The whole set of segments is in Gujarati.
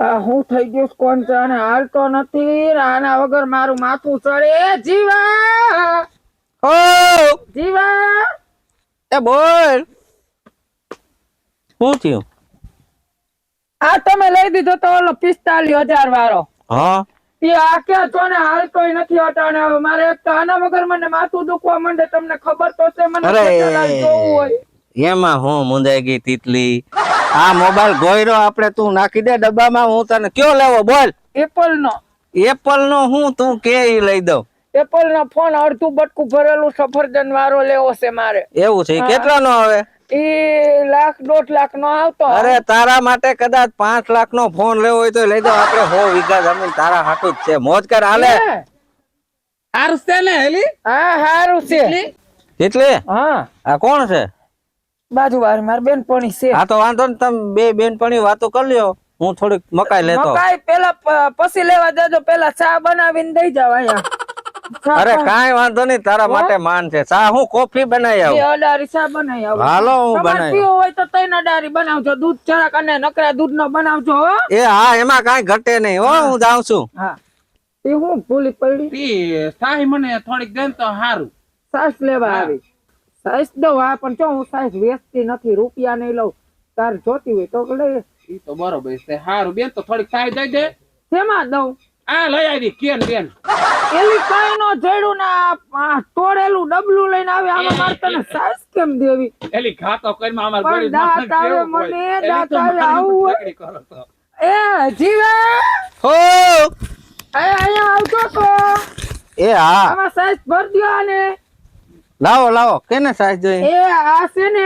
હું થઈ ગયું કોણ જાણે હાલતો નથી આના વગર મારું માથું ચડે જીવા ઓ જીવા એ બોલ શું થયું? આ તમે લઈ દીધો તો ઓલો 45,000 વાળો હા એ આ ક્યાં છો ને હાલતોય નથી અટાણે હવે મારે એક તો આના વગર મને માથું દુખવા માંડે તમને ખબર તો છે મને અરે. કેટલા જોવું હોય એમાં હું મુંજાઈ ગઈ તીતલી. આ મોબાઈલ ગોયરો આપણે તું નાખી દે ડબ્બામાં. હું તને કયો લેવો બોલ? એપલ નો એપલ નો હું તું કે ઈ લઈ દઉં. એપલ નો ફોન અડધું બટકું ભરેલું સફરજન વાળો લેવો છે મારે. એવું છે? કેટલા નો આવે? એ લાખ 1.5 લાખ નો આવતો. અરે તારા માટે કદાચ 5 લાખ નો ફોન લેવો હોય તો લઈ દો. આપણે 100 વીઘા જમીન તારા હાટું જ છે. મોજ કર હાલે. હારું છે ને હેલી? હા હારું છે. એટલે હા આ કોણ છે? બાજુવાળી મારી બેનપણી છે. હા તો વાંધો ને તમે બે બેનપણી વાતો કરી લ્યો. હું થોડીક મકાઈ લેતો. મકાઈ પેલા પછી લેવા દેજો. પેલા ચા બનાવીને દઈ જાવ અહીંયા. અરે કાઈ વાંધો નહીં. તારા માટે માન છે. ચા હું કોફી બનાવી આવું. અડારી ચા બનાવી આવું. હાલો હું તમારે બનાવી. પીવો હોય તો તૈન અડારી બનાવજો. દૂધ જરાક અને નકરા દૂધ નો બનાવજો હો. એ હા એમાં કાઈ ઘટે નહીં હો. હું જાઉં છું. હા એ હું ભૂલી પડી. સાહી મને થોડીક દેન તો હારું. સાસ લેવા આવી. સાસ દઉં હા પણ જો હું સાસ વેચતી નથી. રૂપિયા નહીં લઉં. તાર જોતી હોય તો લઈ. ઈ તો બરોબર છે. હારું બેન તો થોડીક સાહી દઈ દે. શેમાં દઉં? આ લઈ આવી કેન બેન. એલી કઈ નો જડ્યું ના તોડેલું ડબલું લઈને આવે. આમાં મારે તને સાસ કેમ દેવી? એલી ઘાતો કરીને અમાર પણ ગરીબ દાંત માણસ આવે કેવું મને, હોય. દાંત એલી તો આવે, આવું હોય. તકડી કરો તો. એ જીવા હો અહીંયા આવજો તો એ હા આમાં સાઈઝ ભર દ્યો આને. લાવો લાવો. કેને સાઈઝ જોઈ? એ આ છે ને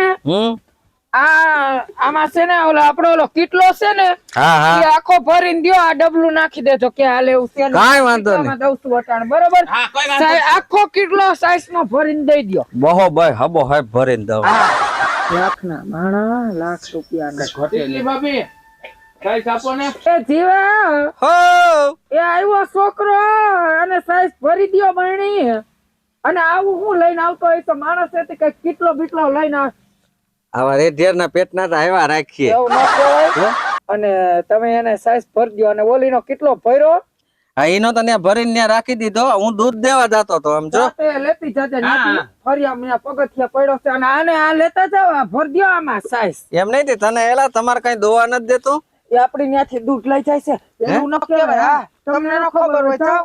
આમાં છે ને ઓલો આપણો ઓલો કીટલો છે ને હા હા એ આખો ભરીને દ્યો. આ ડબલું નાખી દેજો કે હાલે એવું છે. કાંઈ વાંધો નહીં. આમાં દઉં છું અટાણે બરોબર. હા કોઈ વાંધો નહીં. આખો કીટલો સાઈઝ માં ભરીને દઈ દ્યો. બહો ભાઈ હબો હાય ભરીને દઉં. લાખ ના માણા લાખ રૂપિયા ના ઘટેલી ભાભી સાઈઝ આપો ને. એ જીવા હો એ આવ્યો છોકરો અને સાઈઝ ભરી દ્યો બહેણી. અને આવું હું લઈને આવતો હોય તો માણસ કઈક કેટલો બીટલો લઈને આવે. આવા રેઢિયાર ના પેટના તો આવ્યા રાખીએ. એવું ન કહેવાય. અને તમે એને સાઈઝ ભરી દ્યો. અને ઓલીનો કેટલો ભર્યો હા એનો તો ત્યાં ભરીને ત્યાં રાખી દીધો. હું દૂધ દેવા જતો તો આમ જો. તે લેતી જજે. હા. ફરિયા મેં પગથિયા પડ્યો છે. અને આને આ લેતા જાવ. આ ભર દ્યો આમાં સાઈઝ. એમ નહીં તે તને એલા તમારે કઈ દોવા નથી દેતું? એ આપડી ત્યાંથી દૂધ લઈ જાય છે. એવું ન કહેવાય. હા તમને ન ખબર હોય તો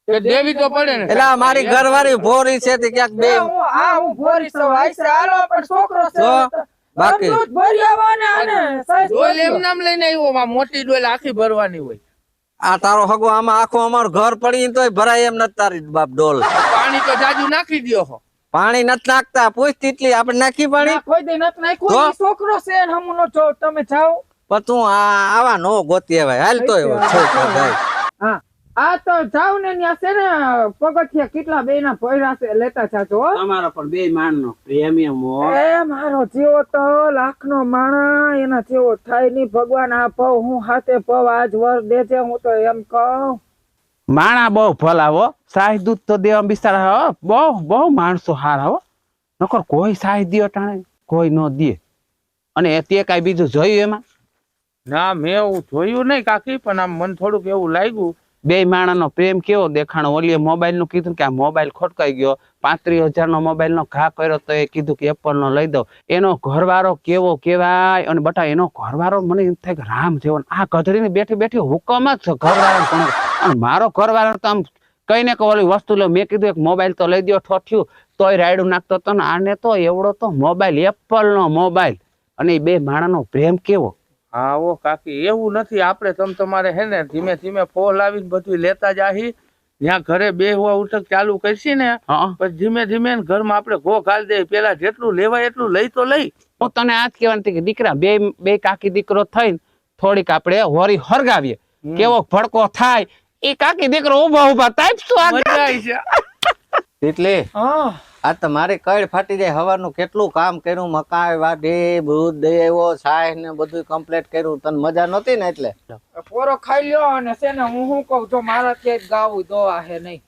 એ દેવી તો પડે ને. એલા મારી ઘરવાળી ભોરી છે તે ક્યાંક બે હું ભરી સૌ આઈસે હાલો પણ છોકરો છે તો બાકી દૂધ ભરી આવવાને આને સાઈઝ ડોલ ભરી એમ દ્યો. નામ લઈને આવ્યો. આ મોટી ડોલ આખી ભરવાની હોય. આ તારો હગો આમાં આખું અમારું ઘર પડી તોય ભરાય એમ નથી તારી બાપ ડોલ. પાણી તો જાજુ નાખી દ્યો હો. પાણી નથી નાખતા. પૂછ તીટલી આપણે નાખી પાણી. ના, કોઈ દી નથી નાખ્યું. ઈ છોકરો છે ને હમુનો જો તમે જાઓ. પણ તું આવા નો ગોતી આવે. હાલ તો હા આ તો જાવ ને ત્યાં છે ને પગથિયા કેટલા બે ના ભર્યા છે લેતા જાજો હો. તમારો પણ બે માણ નો પ્રેમ એમ હો. એ મારો જેવો તો લાખ નો માણા એના જેવો થાય નહીં. ભગવાન આ પવ હું હાથે પવ આજ વર દેજે. હું તો એમ કહું માણા બહુ ભલા હો. સાહી દૂધ તો દેવા બિચારા હો. બહુ માણસો હારા હો. નકર કોઈ સાહી દે ટાણે કોઈ નો દે. અને તે કઈ બીજું જોયું એમાં? ના મેં એવું જોયું નહીં કાકી. પણ આમ મને થોડુંક એવું લાગ્યું. બે માણાનો પ્રેમ કેવો દેખાણો. ઓલીએ મોબાઈલ નું કીધું કે આ મોબાઈલ ખોટકાઈ ગયો. 35,000 નો મોબાઈલ નો ઘા કર્યો તો એ કીધું કે એપલ નો લઈ દઉં. એનો ઘરવાળો કેવો કેવાય. અને બટા એનો ઘરવાળો મને એમ થાય કે રામ જેવો. આ ગધડીને બેઠી બેઠી હુકમ જ છે ઘરવાળા. અને મારો ઘરવાળો તો આમ કઈ ને કઈ ઓલી વસ્તુ લો. મેં કીધું એક મોબાઈલ તો લઈ દો ઠોઠ્યું તોય રાયડું નાખતો હતો ને. આને તો એવડો તો મોબાઈલ એપલ નો મોબાઈલ. અને એ બે માણાનો પ્રેમ કેવો. હા ઓ કાકી એવું નથી. આપણે તમારે હે ને ધીમે ધીમે ફોન લાવીને બધું લેતા જાહી. ત્યાં ઘરે બેહવા ઉઠક ચાલુ કરશી ને પછી ધીમે ધીમે ઘરમાં આપણે ઘો ઘાલ દે. પેલા જેટલું લેવાય એટલું લઈ તો લઈ. હું તને આજ કહેવાની કે દીકરા બે કાકી દીકરો થઈને થોડીક આપણે હોરી હરગાવીએ. કેવો ભડકો થાય એ કાકી દીકરો ઉભા ઉભા તાપશું. મજા આવી છે. એટલે હા આ તમારે કઈ ફાટી જાય. હવાનું કેટલું કામ કર્યું. મકાઈ વાઢે દૂધ દેવો સાહ ને બધું કમ્પ્લીટ કર્યું. તને મજા નહોતી ને એટલે પોરો ખાઈ લ્યો. અને છે ને હું શું કઉ જો મારાથી જ ગાવું દોવા હે નહીં.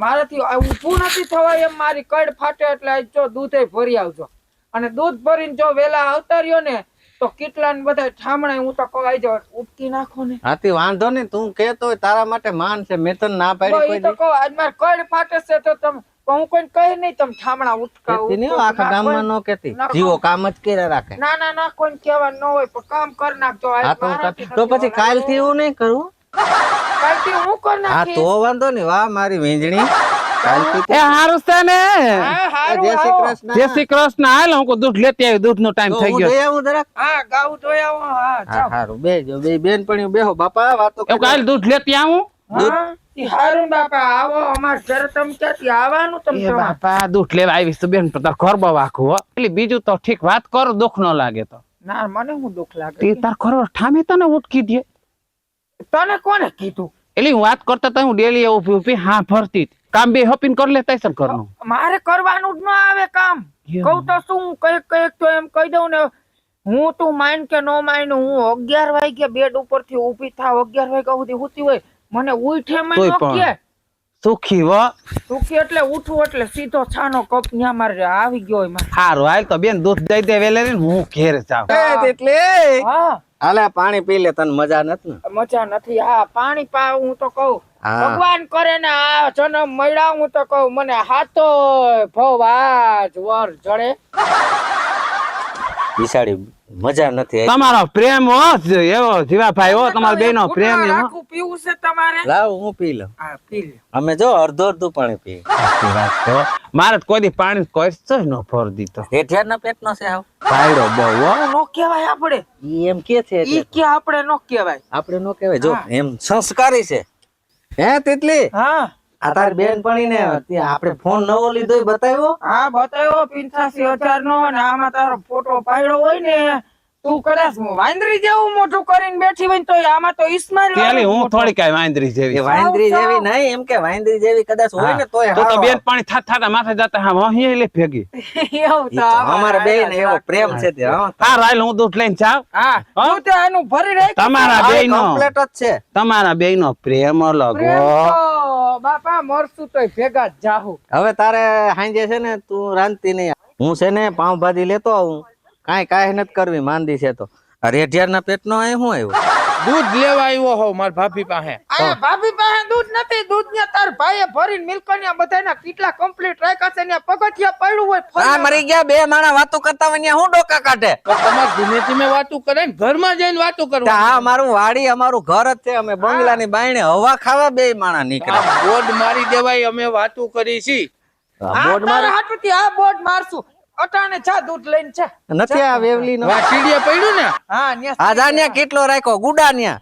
મારાથી ઊભું નથી થવાય એમ. મારી કડ ફાટે એટલે જો દૂધે ભરી આવજો. અને દૂધ ભરીને જો વેલા આવતા રહ્યો ને તો કેટલા ને બધા ઠામણા હું તો કહું આઈ ઉપકી નાખો ને. હાથી વાંધો નહીં, તું કેતો હોય તારા માટે માન છે, મેં તને ના પાડી તો કોઈ ઈ તો દી. કહું આજ માર કઈ ફાટે છે તો તમે હું કોઈ કહે નહીં તમે ઠામણા ઉટકાવો. કહેતી નહીં હો, આખા ગામમાં નો કહેતી. ના, જીવો કામ જ કર્યા રાખે. ના ના ના કોઈ કહેવા ન હોય પણ કામ કરી નાખજો. આજ હા તો મારાથી તો નથી પછી કાલથી એવું નહીં કરું. કાલથી હું કરી હા નાખીશ. તો વાંધો નહીં. વાહ મારી વીંજણી. કાલથી એ હારું છે ને. હા, હારું, જય શ્રી આવો. કૃષ્ણ. જય શ્રી કૃષ્ણ. હાલ હું દૂધ લેતી આવી, દૂધ નો ટાઈમ તો થઈ હું ગયો. જઈ આવું જરાક. હા ગાઉ જોઈ આવો. હા હા જાઓ. હારું બેજો, બે બેનપણીઓ બેહો બાપા વાતો એવું કરો. કાલ દૂધ લેતી આવું. હા, ઈ હારું બાપા આવો અમાર ઘરે તમે ક્યાંથી આવવાનું તમે એ તમારે? બાપા દૂધ લેવા આવીશ તો બેન તાર ઘર બહુ આખું હો. એટલે બીજું તો ઠીક વાત કરો, દુઃખ ન લાગે તો. ના મને હું દુઃખ લાગે તે તાર ઘર ઠામે તને ઉટકી દે. તને કોને કીધું? એટલે હું વાત કરતા તો હું ડેલી ઉભી ઉભી હા ભરતી હતી. કામ બે હપીને કરી લેતા છે ઘરનું. મારે કરવાનું જ ન આવે કામ. કેમ? કહું તો શું કઈક તો એમ કહી દઉં ને હું તું માન કે નો માન હું 11 વાગે બેડ ઉપરથી ઊભી થાવ 11 વાગ્યા સુધી હુતી હોય મને ઉઠે મેં તોય નો પણ. કે સુખી હો. સુખી એટલે ઉઠું એટલે સીધો છાનો કપ ન્યા મારે આવી ગયો હોય મારે. હારું હાલ તો બેન દૂધ દઈ દે વેલે ને હું ઘેર જાઉં. એ તેટલે. હા હાલે પાણી પી લે, તને મજા નથી ને. મજા નથી. હા પાણી પાવ હું તો કહું હા. ભગવાન કરે ને આ જન્મ મળ્યા હું તો કહું મને હાથો ભવાજ વર જડે. બિસાડી મજા નથી. તમારો પ્રેમ હો એવો જીવાભાઈ હો, તમારા બે નો પ્રેમ એવો. રાખું પીવું છે તમારે? લાવ હું પી લઉં. હા પી લે. અમે જો અડધું પાણી પીએ. સાચી વાત છે હો. મારે તો કોઈ દી પાણી કોઈ જ નો ફોર દીધો. હેઠિયારના પેટનો છે આવ. ભાઈડો બહુ હો. નો કહેવાય આપણે. ઈ એમ કે છે ઈ કે આપણે નો કહેવાય. આપણે નો કહેવાય. જો હા. એમ સંસ્કારી છે. હે તેટલી હા આ તારી બેનપણી ને આપણે ફોન નવો લીધો એ બતાવ્યો. હા બતાવ્યો 85,000 નો અને આમાં તારો ફોટો પાડ્યો હોય ને તું કદાચ વાંદરી જેવું મોટું કરીને બેઠી હોય ને તો આમાં તો ઇસ્માઇલ પેલી હું થોડી કઈ વાંદરી એ જેવી. વાંદરી જેવી નહીં, એમ કે વાંદરી જેવી કદાચ હોય ને તોય તો હારો. બેન પાણી થાતા માથે જતા હા વહી લે ભેગી. એવું ઈ તો અમારા બેય ને એવો પ્રેમ છે તે. હા. હા રાઈલ હું દૂધ લઈને જાવ. હા તું તે આનું ભરી રાખ. તમારા આ બે નો complete જ છે. તમારા બે નો પ્રેમ અલગ પ્રેમ હો. તો બાપા મરશું તોય ભેગા જ જાહુ. હવે તારે હાંજે છે ને તું રાંધતી નહીં. હું છે ને પાવભાજી લેતો આવું. કાંઈ નથી કરવી, માંદી છે તો. રેઢિયારના પેટનો અહીં શું આવ્યું? દૂધ લેવા આવ્યો હોઉં મારા ભાભી પાસે. આયા ભાભી પાસે દૂધ નથી. દૂધ ને તાર ભાઈએ ભરીને મિલ્કનિયા બધાના કેટલા કમ્પ્લીટ રાખ્યા છે ને પગથિયા પડ્યું હોય આ ફરી. મરી ગયા બે માણા વાતો કરતા હોય ત્યાં હું ડોકા કાઢે? તો તમારે ધીમે ધીમે વાતું કરે ને ઘરમાં જઈને વાતું કે કરવું. આ મારું વાડી અમારું ઘર જ છે. અમે બંગલાની બાયણે હવા ખાવા બે માણા નીકળ્યા. આ બોર્ડ મારી દેવાય અમે વાતું કરી છી. આ બોર્ડ તારા મારે હાથુથી આ બોર્ડ મારશું. અટાણે ચા દૂધ લઈને છે. નથી આ વેવલી નો. આ સીડીએ પડ્યું ને હા ન્યા આ જાન્યા કેટલો રાખ્યો ગુડા ન્યા.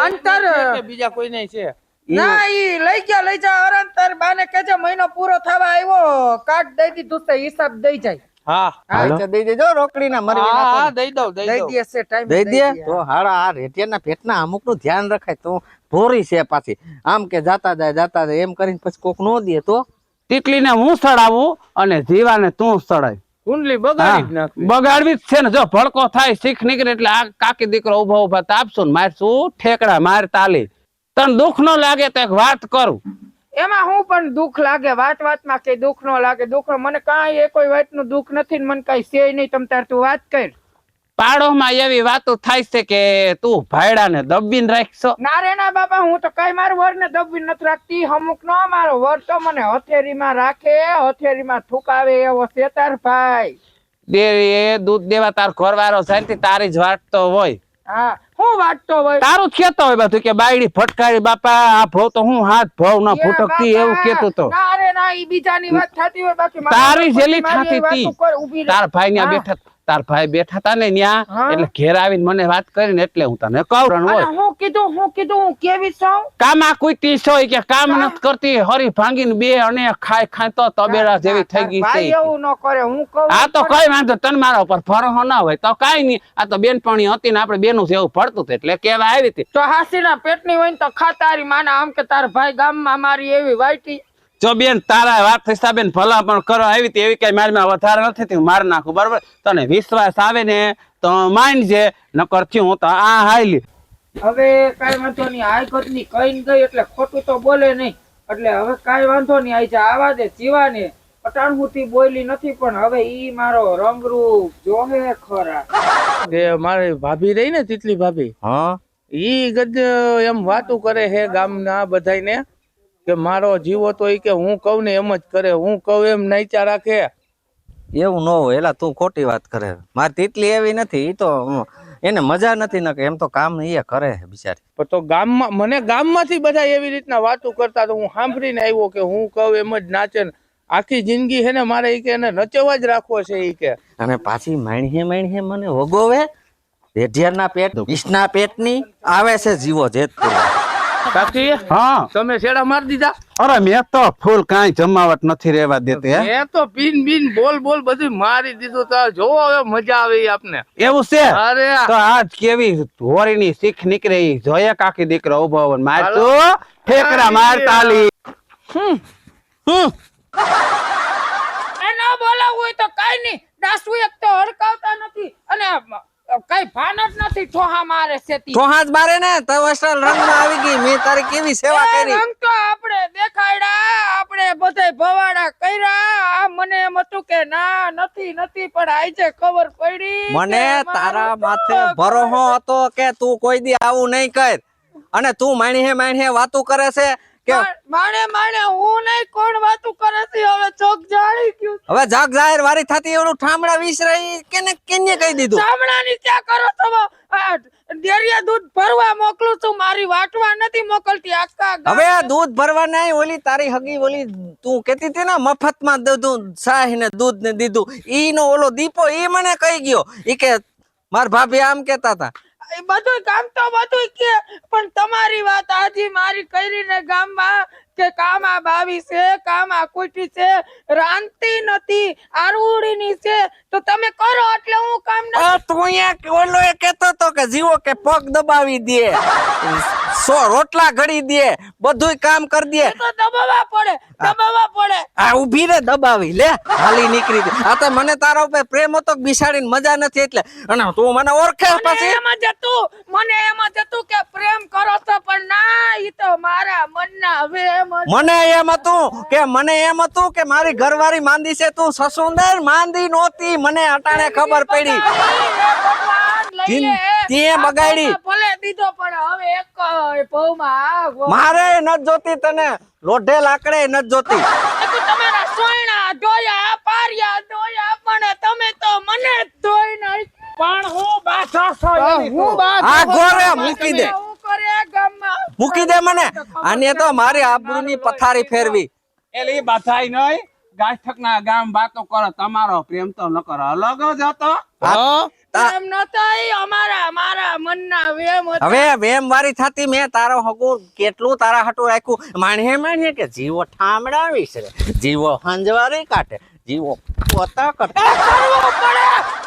અંતર કે બીજા કોઈ નહીં છે. ના ઈ લઈ લઈ જા અરંતર બાને કહેજે મહિનો પૂરો થવા આવ્યો કાર્ડ દઈ દીધું છે હિસાબ દઈ જાય. હા હા તો દઈ દેજો રોકડીના મરવી હા નાખો. હા દઈ દઉં દઈ દઈ દઉં. દે છે ટાઈમ દઈ દે તો હાડા આ રેટિયાના પેટના અમુક નું ધ્યાન રખાય તો ભોરી છે પાછી. આમ કે જાતા જાય એમ કરીને પછી કોક નો દે તો ટીકલીને હું સડાવું અને જીવાને તું સડાય. કુંડલી બગાડી જ નાખવી. બગાડવી જ છે ને. જો ભડકો થાય શીખ નીકળે એટલે આ કાકી દીકરો ઉભા ઉભા તાપશું ને મારશું ઠેકડા માર તાલી. તને દુઃખ ન લાગે તો એક વાત કરું. એમાં હું પણ દુઃખ લાગે વાતમાં કઈ દુઃખ નો લાગે. દુઃખ મને કાંઈ કોઈ વાતનું દુઃખ નથી ને મને કઈ છે નહીં. તમ તાર તું વાત કર. પાડોમાં એવી વાતો થાય છે કે તું ભાયડાને દબીને રાખશો. ના રે ના બાપા હું તો કઈ મારું વર ને દબી નથી રાખતી. અમુક નો મારો વર તો મને હથેરીમાં રાખે હથેરીમાં થુકાવે એવો છે તાર ભાઈ. ડેરીએ દૂધ દેવા તાર ઘરવાળો જાય ને તારી જ વાટતો હોય. હા હું વાટતો હોય તારું જ કેતો હોય બધું કે બાયડી ફટકારી બાપા આ ભવ તો હું હાથ ભવ ના ફૂટકતી એવું કેતું તો. ના રે ના ઈ બીજાની વાત થતી હોય બાકી મારી તારી વાત જેલી મારી થાતી વાતો તી. કર, ઊભી રહે. તાર ભાઈ હા. બેઠા તાર ભાઈ બેઠા તા ને ન્યા હા. એટલે ઘેર આવીને મને વાત કરીને એટલે હું તને કહું અને હોય હું કીધું હું કેવી છું. કામ આ કોઈ ટીસ હોય કે કામ નથી કરતી હરી ભાંગીને બે અને ખાય તો તબેલા જેવી થઈ ગઈ ભાઈ છે. એવું ન કરે હું કહું આ તો કઈ વાંધો તને મારા ઉપર ભરોસો ના હોય તો કઈ નહીં. આ તો બેનપણી હતી ને આપણે બેનું જેવું પડતું હતું એટલે કેવા આવી હતી. તો હાસીના પેટની હોય ને તો ખાતારી માના આમ કે તાર ભાઈ ગામમાં મારી એવી વાઈટી. જો બેન તારા વાત હિસાબે ભલા પણ કરો આવી હતી એવી કઈ મારી માં વધારે નથી થયું માર નાખું બરોબર. તને વિશ્વાસ આવે ને તો માનજે નકર થયું હું તો આ હાલી. હવે કઈ વાંધો નહીં આ ઘરની કઈ ગઈ એટલે ખોટું તો બોલે નહીં એટલે હવે કઈ વાંધો નહીં આઈ જા આવા દે જીવાને અટાણ સુધી બોલી નથી પણ હવે ઈ મારો રંગરૂપ જોહે ખરા. કે મારી ભાભી રહી ને તીતલી ભાભી, હા ઈ ગજ એમ વાતું કરે હે ગામના બધાયને કે મારો જીવો તો ઈ કે હું કહું ને એમ જ કરે, હું કહું એમ નાઈચા રાખે. એવું ન હોય, એલા તું ખોટી વાત કરે. મારી તીતલી એવી નથી, ઈ તો એને મજા નથી ને કે એમ તો કામ એ કરે છે બિચારી. પણ તો ગામમાં મને ગામમાંથી બધા એવી રીતના વાતું કરતા તો હું સાંભળીને આવ્યો કે હું કહું એમ જ નાચે ને આખી જિંદગી હે ને મારે ઈ કે એને નચવા જ રાખવો છે ઈ કે. અને પાછી માણહે મને વગોવે રેઢિયાના પેટ વિષના પેટની આવે છે જીવો જેતપુર. કાકી હા તમે શેડા મારી દીધા? અરે મેં તો ફૂલ કાંઈ જમાવટ નથી રહેવા દેતી હે. મેં તો પીન બીન બોલ બધું મારી દીધું. તો જોવો હવે મજા આવે ઈ આપને. એવું છે અરે તો આજ કેવી હોરીની શીખ નીકળે ઈ જોઈએ કાકી દીકરો ઉભો હોય માર તું ઠેકરા માર તાલી. એ ન બોલાવવું હોય તો કાઈ નહીં. દાસુ એક તો હડકાવતા નથી અને કઈ ભાન જ નથી. ઠોહા મારે છે તી. ચોહાજ બારે ને તો અસલ રંગમાં આવી ગઈ. મેં તારી કેવી સેવા એ કરી. રંગ તો આપણે દેખાડ્યા, આપણે બધાય ભવાડા કર્યા. આ મને એમ હતું કે ના નથી પણ આજે ખબર પડી મને કે મારું તારા તો માથે ભરોસો હતો કે તું કોઈ દી આવું નહીં કર, અને તું માણહે વાતું કરે છે કે માણે હું નહીં કોણ વાતું કરે છે. હવે ચોક જાણી ગયું. હવે જગ જાહેર વારી થતી એવડું ઠામડા વિસરાઈ કેને કહી દીધું. ચામડાની ક્યાં કરો તમે? આ ડેરિયા દૂધ ભરવા મોકલું છું, મારી વાટવા નથી મોકલતી. આખા ગામ હવે આ દૂધ ભરવા નહીં, ઓલી તારી હગી ઓલી તું કેતી હતી ને મફતમાં દીધું શાહ ને દૂધ ને દીધું, ઈ નો ઓલો દીપો ઈ મને કહી ગયો ઈ કે માર ભાભી આમ કેતા હતા. એ બધું કામ તો બધું કે પણ તમારી વાત આજી મારી કરીને ગામમાં કે કામા બાવી છે, કામા કુટી છે, રાંતી નથી, આરુડીની છે તો તમે કરો એટલે હું કામ ના. તું અહીંયા ઓલો એ કેતો તો કે જીવો કે પગ દબાવી દે, રોટલા ઘડી દે, બધુંય કામ કરી દે. તો દબાવવા પડે. આ ઊભી રે દબાવી લે, હાલી નીકળી દે. આ તો મને તારા ઉપર પ્રેમ હતો કે બિસાડીને મજા નથી એટલે, અને તું મને ઓળખે પછી. મને એમ જ હતું કે પ્રેમ કરો છો પણ ના, ઈ તો મારા મનના હવે એમ જ. મને એમ હતું કે મારી ઘરવાળી માંદી છે, તું સસુંદર માંદી નહોતી. મને અટાણે ખબર પડી. તે બગાડી ભલે દીધો પણ હવે એક ભવમાં મારે ન જોતી, તને લોઢે લાકડે ન જોતી. તમારા સોયણા ધોયા, પારિયા ધોયા, પણ તમે તો મને જ ધોઈ નાખી. પણ હું બાધો છો આ ગોરે મૂકી દે, હું કરે ગામમાં મૂકી દે મને. આને તો મારી આબરૂની પથારી ફેરવી. એલી બધાય નહીં ગાંઠકના ગામ વાતો કરો, તમારો પ્રેમ તો ન કરો, અલગ જ હતો. એમ નતા, મારા મનના વેમ હતા. હવે વેમ વારી થતી. મેં તારો હગુ કેટલું તારા હાટું રાખ્યું. માણહે કે જીવો ઠામડા વિસરે, જીવો હંજવારી કાઢે, જીવો પોતા કરતા.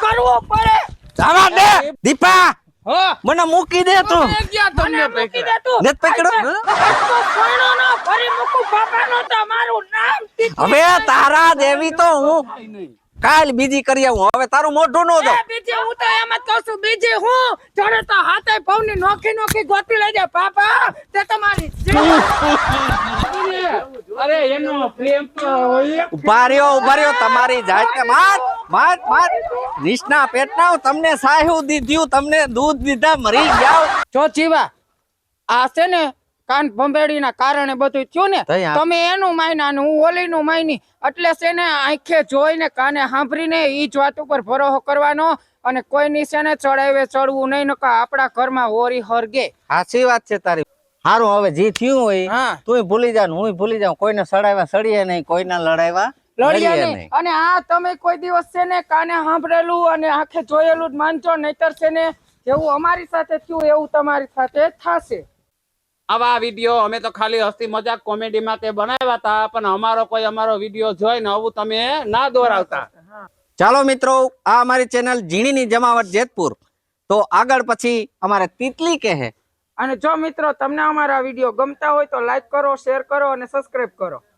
કરવો પડે. જવા દે દીપા, હા મને મૂકી દે તું. મેં ક્યાં તમને મને મૂકી પકડ્યા? દે તું. નથી પકડ્યો? આટલો સોયણોનો ફરી મૂકું બાપાનો તો મારું નામ તીતલી. હવે તારા દેવી તો હું કાલ બીજી કરી આવું. હવે તારું મોઢું નો દો. બીજી હું તો એમ જ કહું છું, બીજી હું જોડે તો હાથે પવની નોખી ગોતી લઈ જાય બાપા. તે તમારી અરે એનો પ્રેમ તો હોય. ઉભા રહ્યો તમારી જાતને માર નિષ્ણા પેટના તમને સાહેબ દીધું, તમને દૂધ દીધા, મરી જાવ. જો જીવા આ છે ને કાન ભંભેડીના કારણે બધું થયું ને, તઈ આ- તમે એનું માયના ને હું ઓલીનું માયની. એટલે છે ને આંખે જોઈને કાને સાંભળીને ઈ જ વાત ઉપર ભરોસો કરવાનો, અને કોઈની છે ને ચડાવે ચડવું નહીં, નકા આપણા ઘરમાં હોરી હરગે. સાચી વાત છે તારી. હારું હવે જે થયું હોય હા. તું ભૂલી જા, હું ભૂલી જાઉં. કોઈને સડાવ્યા સડીએ નહીં, કોઈના લડાવ્યા લડ્યા લડીએ નહીં. અને આ તમે કોઈ દિવસ છે ને કાને સાંભળેલું અને આંખે જોયેલું જ માનજો, નહીતર છે ને જેવું અમારી સાથે થયું એવું તમારી સાથે થશે. આવા વિડીયો અમે તો ખાલી હસતી મજાક કોમેડી માટે બનાવ્યા હતા, પણ અમારો વિડીયો જોઈને આવું તમે ના દોરાવતા. ચાલો મિત્રો, આ અમારી ચેનલ ઝીણીની જમાવટ જેતપુર. તો આગળ પછી અમારે તીતલી કહે. અને જો મિત્રો તમને અમારા વિડીયો ગમતા હોય તો લાઈક કરો, શેર કરો અને સબસ્ક્રાઇબ કરો.